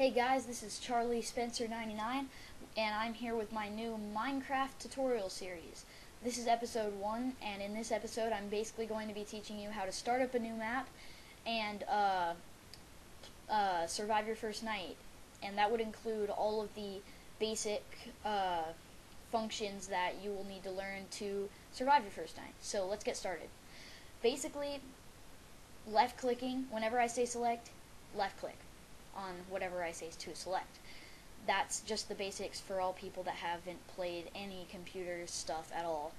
Hey guys, this is Charlie Spencer 99, and I'm here with my new Minecraft tutorial series. This is episode 1, and in this episode I'm basically going to be teaching you how to start up a new map and survive your first night. And that would include all of the basic functions that you will need to learn to survive your first night. So let's get started. Basically, left clicking, whenever I say select, left click on whatever I say to select. That's just the basics for all people that haven't played any computer stuff at all.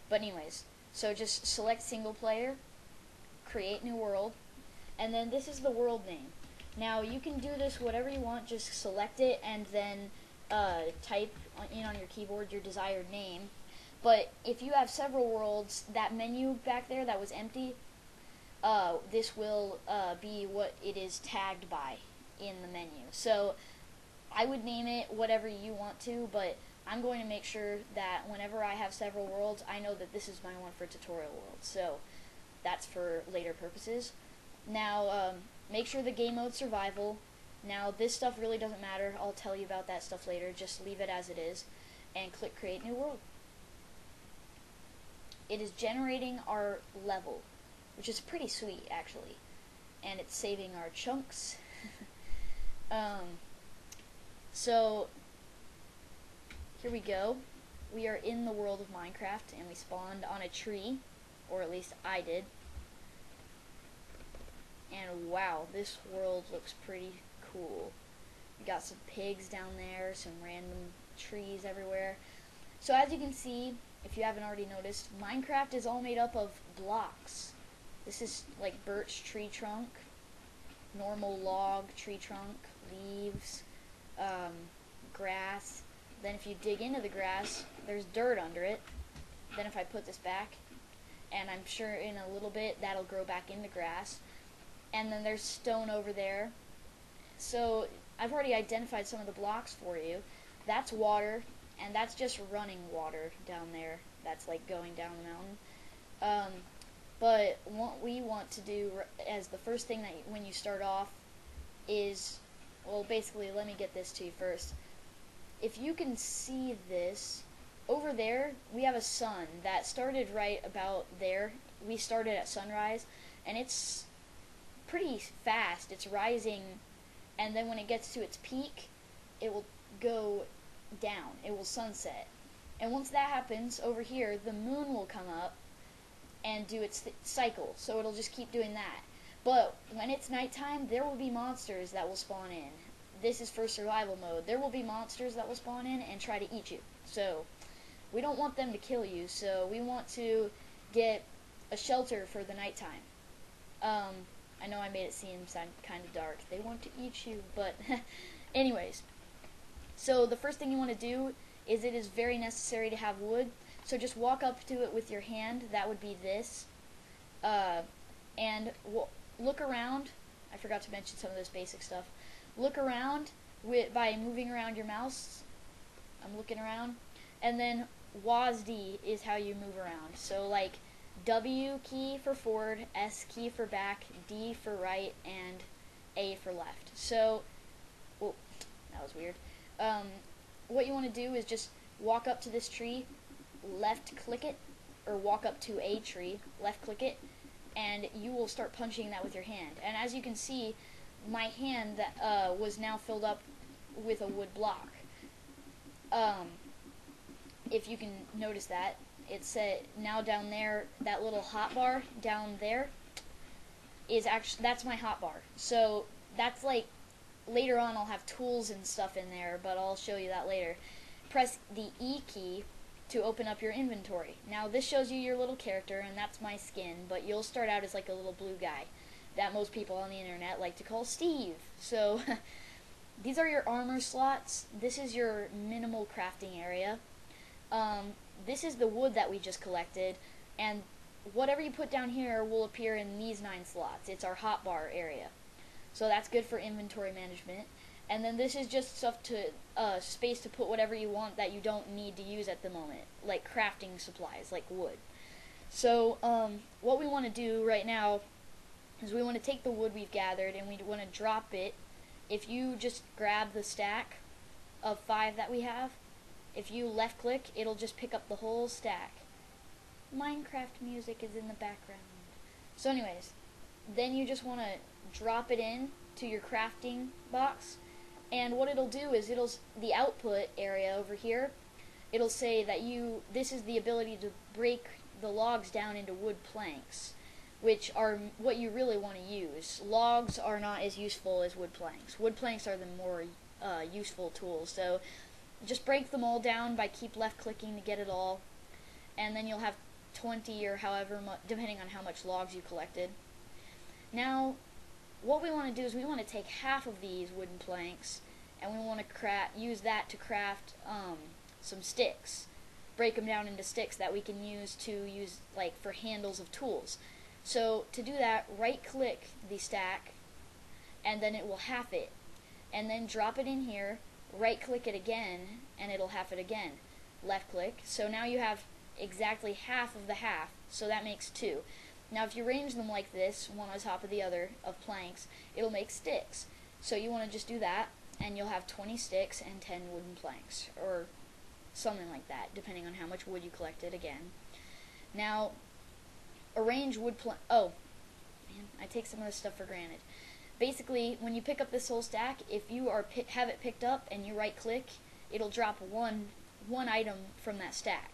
But anyways, so just select single player, create new world, and then this is the world name. Now you can do this whatever you want, just select it and then type in on your keyboard your desired name. But if you have several worlds, that menu back there that was empty, this will be what it is tagged by in the menu. So I would name it whatever you want to, but I'm going to make sure that whenever I have several worlds, I know that this is my one for tutorial world. So that's for later purposes. Now make sure the game mode survival. Now this stuff really doesn't matter. I'll tell you about that stuff later. Just leave it as it is and click create new world. It is generating our level, which is pretty sweet actually, and it's saving our chunks. So here we go. We are in the world of Minecraft and we spawned on a tree, or at least I did. And wow, this world looks pretty cool. We got some pigs down there, some random trees everywhere. So as you can see, if you haven't already noticed, Minecraft is all made up of blocks. This is like birch tree trunk, normal log tree trunk, leaves, grass. Then if you dig into the grass, there's dirt under it. Then if I put this back, and I'm sure in a little bit that'll grow back into grass. And then there's stone over there. So I've already identified some of the blocks for you. That's water, and that's just running water down there. That's like going down the mountain. But what we want to do as the first thing that when you start off is, well, basically, let me get this to you first. If you can see this, over there, we have a sun that started right about there. We started at sunrise, and it's pretty fast. It's rising, and then when it gets to its peak, it will go down. It will sunset. And once that happens, over here, the moon will come up and do its cycle. So it'll just keep doing that. But when it's nighttime, there will be monsters that will spawn in. This is for survival mode. There will be monsters that will spawn in and try to eat you. So we don't want them to kill you, so we want to get a shelter for the nighttime. I know I made it seem kind of dark. They want to eat you, but anyways. So the first thing you want to do is it is very necessary to have wood. So just walk up to it with your hand. That would be this. And look around. I forgot to mention some of this basic stuff. Look around by moving around your mouse. I'm looking around. And then WASD is how you move around. So like W key for forward, S key for back, D for right, and A for left. So, oh, that was weird. What you want to do is just walk up to this tree, left click it, or walk up to a tree, left click it, and you will start punching that with your hand. And as you can see, my hand that was now filled up with a wood block. If you can notice that, it said now down there, that little hotbar down there is actually, that's my hotbar. So that's like, later on I'll have tools and stuff in there, but I'll show you that later. Press the E key to open up your inventory. Now this shows you your little character, and that's my skin, but you'll start out as like a little blue guy that most people on the internet like to call Steve. So these are your armor slots. This is your minimal crafting area. This is the wood that we just collected, and whatever you put down here will appear in these 9 slots. It's our hotbar area. So that's good for inventory management. And then this is just stuff to space to put whatever you want that you don't need to use at the moment, like crafting supplies, like wood. So what we want to do right now is we want to take the wood we've gathered and we want to drop it if you just grab the stack of 5 that we have, if you left click, it'll just pick up the whole stack. Minecraft music is in the background. So anyways, then you just want to drop it in to your crafting box, and what it'll do is the output area over here, it'll say that this is the ability to break the logs down into wood planks, which are what you really want to use. Logs are not as useful as wood planks. Wood planks are the more useful tools. So just break them all down by keep left clicking to get it all, and then you'll have 20 or however much, depending on how much logs you collected. Now what we want to do is we want to take half of these wooden planks and we want to use that to craft some sticks. Break them down into sticks that we can use like for handles of tools. So to do that, right click the stack and then it will half it, and then drop it in here, right click it again and it'll half it again. Left click. So now you have exactly half of the half, so that makes 2. Now if you arrange them like this, one on top of the other of planks, it'll make sticks. So you want to just do that and you'll have 20 sticks and 10 wooden planks, or something like that, depending on how much wood you collected again. Now arrange oh man, I take some of this stuff for granted. Basically, when you pick up this whole stack, if you have it picked up and you right click, it'll drop one item from that stack.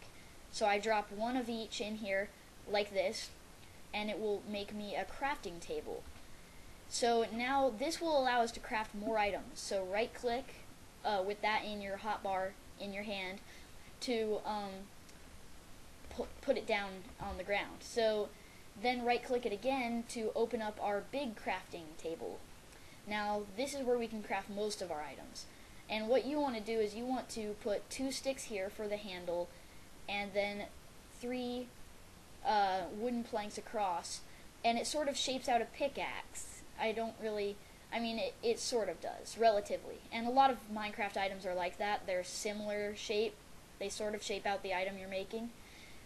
So I drop one of each in here like this, and it will make me a crafting table. So now this will allow us to craft more items. So right click with that in your hotbar in your hand to put it down on the ground. So then right click it again to open up our big crafting table. Now this is where we can craft most of our items. And what you want to do is you want to put 2 sticks here for the handle, and then 3 wooden planks across, and it sort of shapes out a pickaxe. It sort of does, relatively. And a lot of Minecraft items are like that. They're similar shape. They sort of shape out the item you're making.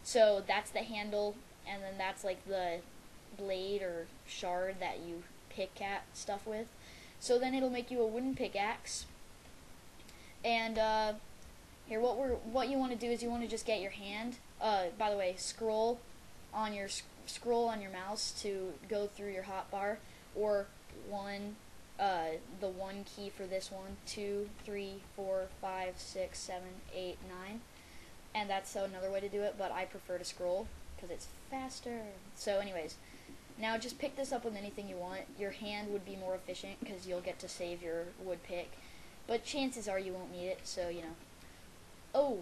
So that's the handle, and then that's like the blade or shard that you pick at stuff with. So then it'll make you a wooden pickaxe. And here, what you want to do is you want to just get your hand. By the way, scroll on your mouse to go through your hotbar, or the 1 key for this one, 2, 3, 4, 5, 6, 7, 8, 9, and that's another way to do it. But I prefer to scroll because it's faster. So, anyways, now just pick this up with anything you want. Your hand would be more efficient because you'll get to save your wood pick. But chances are you won't need it, so, Oh,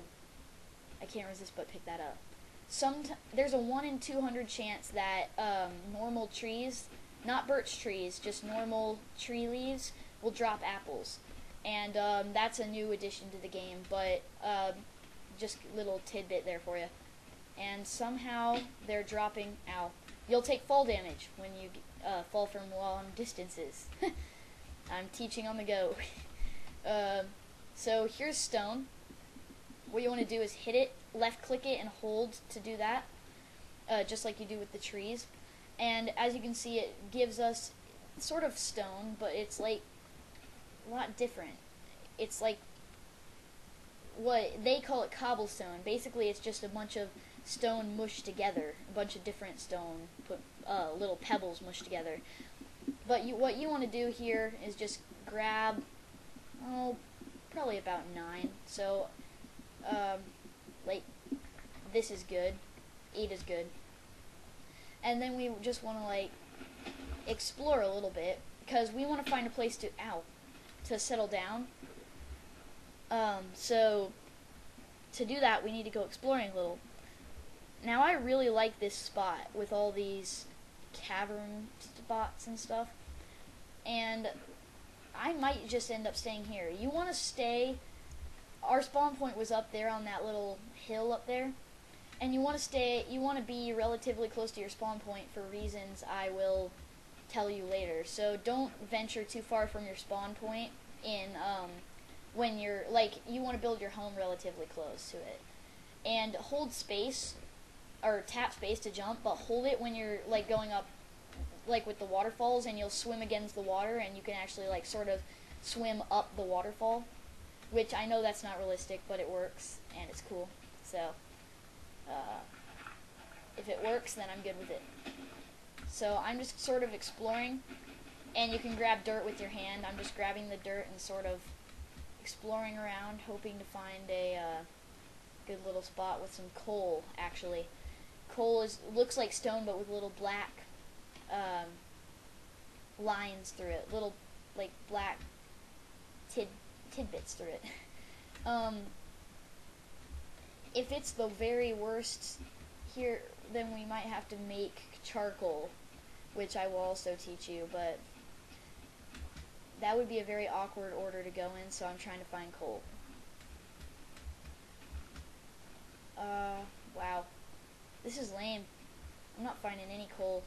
I can't resist but pick that up. There's a 1 in 200 chance that normal trees, not birch trees, just normal tree leaves, will drop apples. And that's a new addition to the game, but just a little tidbit there for you. And somehow they're dropping, ow. You'll take fall damage when you fall from long distances. I'm teaching on the go. So here's stone. What you want to do is hit it, left click it, and hold to do that, just like you do with the trees. And as you can see, it gives us sort of stone, but it's like a lot different. It's like what they call it, cobblestone. Basically, it's just a bunch of stone mushed together, a bunch of different stone, put little pebbles mushed together. But what you want to do here is just grab, probably about 9. So, like, this is good. 8 is good. And then we just want to, like, explore a little bit, because we want to find a place to settle down. So, to do that, we need to go exploring a little. Now, I really like this spot with all these cavern spots and stuff, and I might just end up staying here. You want to stay, our spawn point was up there on that little hill up there, and you want to be relatively close to your spawn point for reasons I will tell you later. So don't venture too far from your spawn point when you're, like, you want to build your home relatively close to it. And hold space, or tap space to jump, but hold it when you're, like, going up, like with the waterfalls, and you'll swim against the water, and you can actually, like, sort of swim up the waterfall, which I know that's not realistic, but it works, and it's cool. So, if it works, then I'm good with it. So I'm just sort of exploring, and you can grab dirt with your hand. I'm just grabbing the dirt and sort of exploring around, hoping to find a good little spot with some coal, actually. Coal looks like stone, but with little black lines through it, little like black tidbits through it. If it's the very worst here, then we might have to make charcoal, which I will also teach you, but that would be a very awkward order to go in, so I'm trying to find coal. Wow. This is lame. I'm not finding any coal.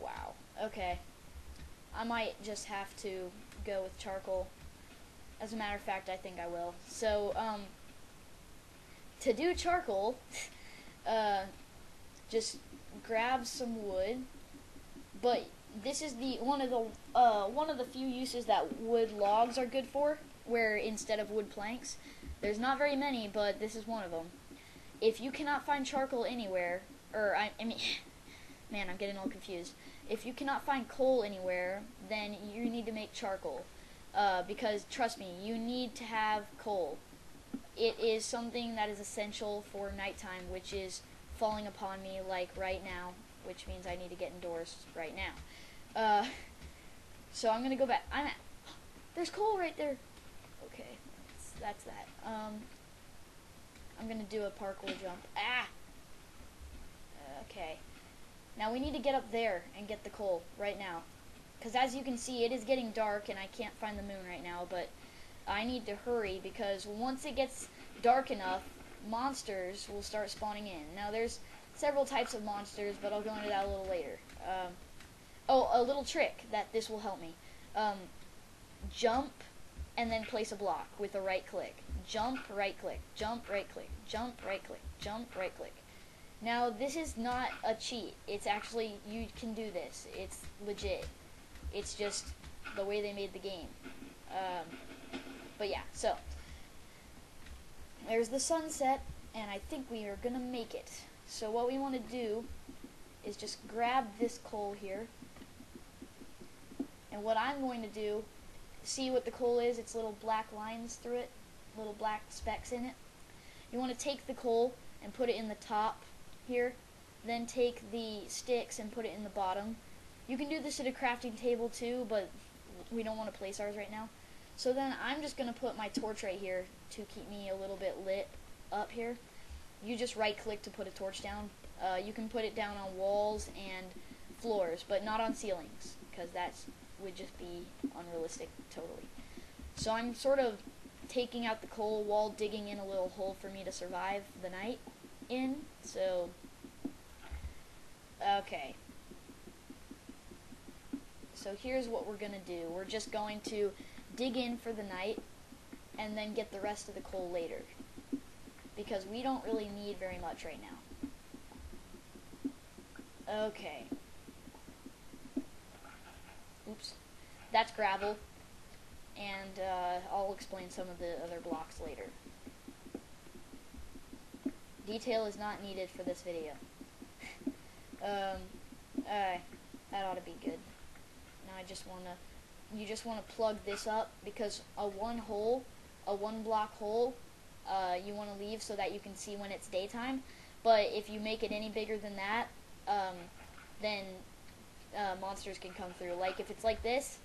Wow. Okay. I might just have to go with charcoal. As a matter of fact, I think I will. So, to do charcoal, just grab some wood. But this is one of the few uses that wood logs are good for, where instead of wood planks. There's not very many, but this is one of them. If you cannot find charcoal anywhere, or I mean, man, I'm getting all confused. If you cannot find coal anywhere, then you need to make charcoal. Because, trust me, you need to have coal. It is something that is essential for nighttime, which is falling upon me like right now, which means I need to get indoors right now. So I'm going to go back. There's coal right there. Okay, that's that. I'm going to do a parkour jump. Okay. Now we need to get up there and get the coal right now. Because as you can see, it is getting dark and I can't find the moon right now, but I need to hurry because once it gets dark enough, monsters will start spawning in. Now there's several types of monsters, but I'll go into that a little later. A little trick that this will help me. Jump and then place a block with a right click. Jump, right click, jump, right click, jump, right click, jump, right click. Now this is not a cheat. It's actually, you can do this. It's legit. It's just the way they made the game. But yeah, so there's the sunset, and I think we are gonna make it. So what we want to do is just grab this coal here, and what I'm going to do, see what the coal is, it's little black lines through it, little black specks in it. You want to take the coal and put it in the top here, then take the sticks and put it in the bottom. You can do this at a crafting table too, but we don't want to place ours right now. So then I'm just going to put my torch right here to keep me a little bit lit up here. You just right click to put a torch down. You can put it down on walls and floors, but not on ceilings, because that would just be unrealistic totally. So I'm sort of taking out the coal while digging in a little hole for me to survive the night in. So, okay. So here's what we're going to do. We're just going to dig in for the night and then get the rest of the coal later, because we don't really need very much right now. Okay. Oops. That's gravel, and I'll explain some of the other blocks later. Detail is not needed for this video. That ought to be good. Now you just want to plug this up, because a one block hole, you want to leave so that you can see when it's daytime. But if you make it any bigger than that, then monsters can come through. Like if it's like this,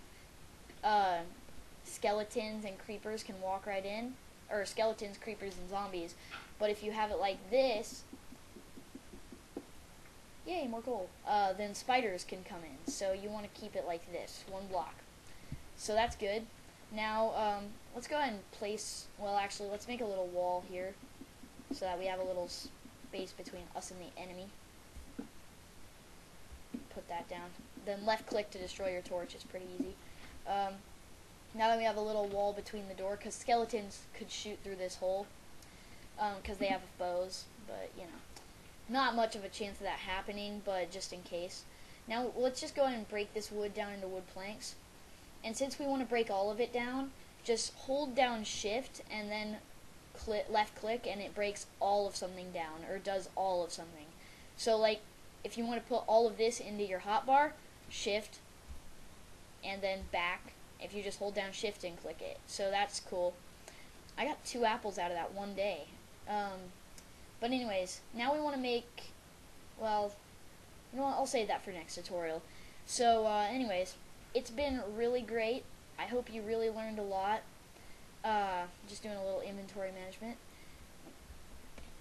skeletons and creepers can walk right in, or skeletons, creepers, and zombies. But if you have it like this, yay, more gold, then spiders can come in. So you want to keep it like this, one block. So that's good. Now, let's go ahead and place, well actually, let's make a little wall here, so that we have a little space between us and the enemy. Put that down. Then left click to destroy your torch. It's pretty easy. Now that we have a little wall between the door, because skeletons could shoot through this hole, because they have bows, but, you know, not much of a chance of that happening, but just in case. Now, let's just go ahead and break this wood down into wood planks. And since we want to break all of it down, just hold down shift and then left click and it breaks all of something down, or does all of something. So like if you want to put all of this into your hotbar, shift and then back. If you just hold down shift and click it. So that's cool. I got 2 apples out of that one day. But anyways, now we want to make, well, you know what, I'll save that for next tutorial. So anyways, it's been really great. I hope you really learned a lot. Just doing a little inventory management.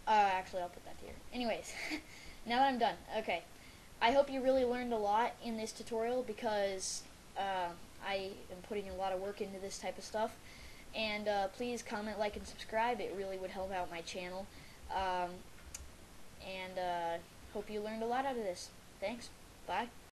Actually, I'll put that here. Anyways, now that I'm done, okay. I hope you really learned a lot in this tutorial because I am putting a lot of work into this type of stuff. And please comment, like, and subscribe. It really would help out my channel. And hope you learned a lot out of this. Thanks. Bye.